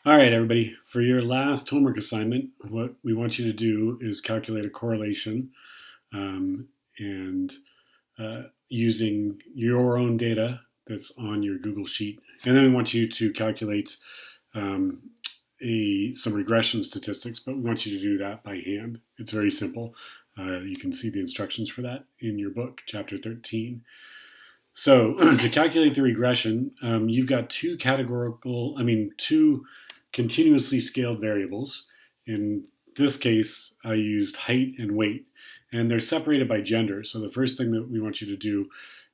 All right, everybody. For your last homework assignment, what we want you to do is calculate a correlation and using your own data that's on your Google Sheet. And then we want you to calculate um, some regression statistics, but we want you to do that by hand. It's very simple. You can see the instructions for that in your book, chapter 13. So to calculate the regression, you've got two continuously scaled variables. In this case, I used height and weight, and they're separated by gender. So the first thing that we want you to do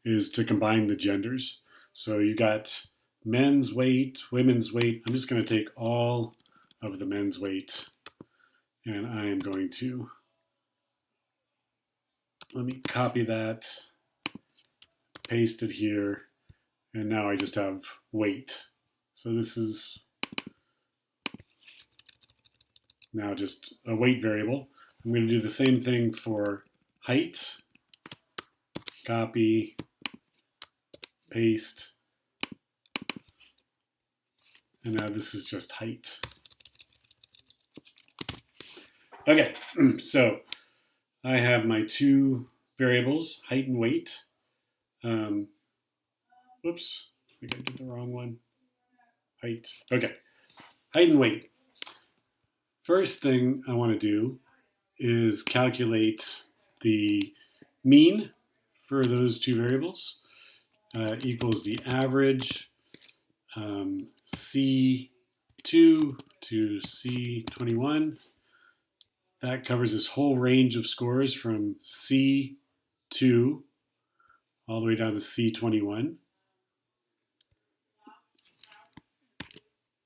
is to combine the genders. So you got men's weight, women's weight. I'm just going to take all of the men's weight, and I am going to, let me copy that, paste it here, and now I just have weight. So this is now just a weight variable. I'm going to do the same thing for height. Copy, paste, and now this is just height. Okay, so I have my two variables, height and weight. Whoops, I think I did the wrong one. Height, okay, height and weight. First thing I want to do is calculate the mean for those two variables equals the average C2 to C21. That covers this whole range of scores from C2 all the way down to C21.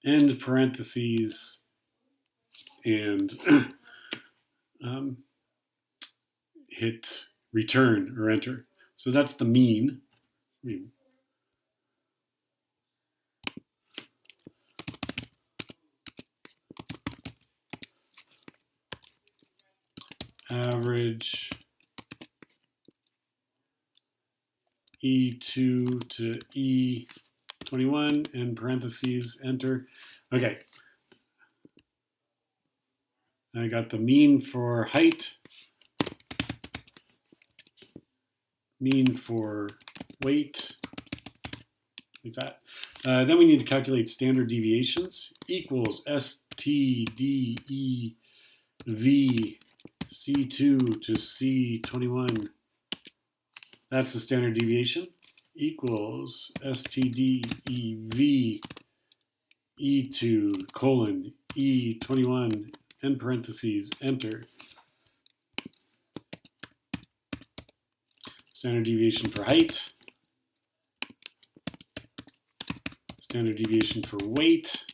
End parentheses and hit return or enter. So that's the mean. Average E2 to E21 and parentheses, enter. Okay. I got the mean for height, mean for weight, like that. Then we need to calculate standard deviations equals STDEV C2 to C21. That's the standard deviation equals STDEV E2 colon E21 end parentheses, enter. Standard deviation for height, standard deviation for weight.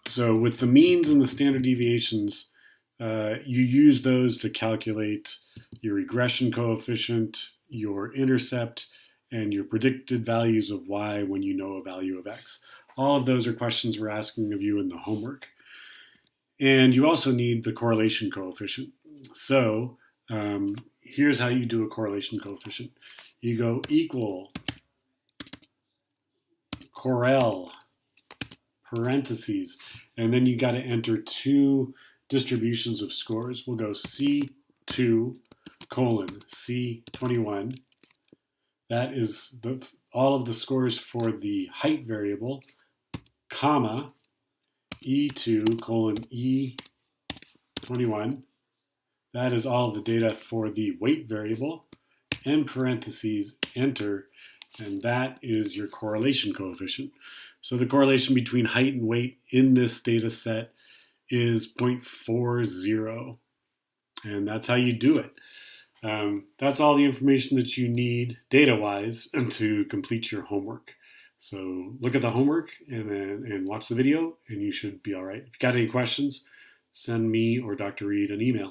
So with the means and the standard deviations, you use those to calculate your regression coefficient, your intercept, and your predicted values of y when you know a value of x. All of those are questions we're asking of you in the homework. And you also need the correlation coefficient. So here's how you do a correlation coefficient. You go equal correl parentheses, and then you got to enter two distributions of scores. We'll go C2 colon C21. That is all of the scores for the height variable, comma, E2 colon E21. That is all of the data for the weight variable, end parentheses, enter, and that is your correlation coefficient. So the correlation between height and weight in this data set is 0.40, and that's how you do it. That's all the information that you need data-wise to complete your homework. So look at the homework and watch the video, and you should be all right. If you got any questions, send me or Dr. Reed an email.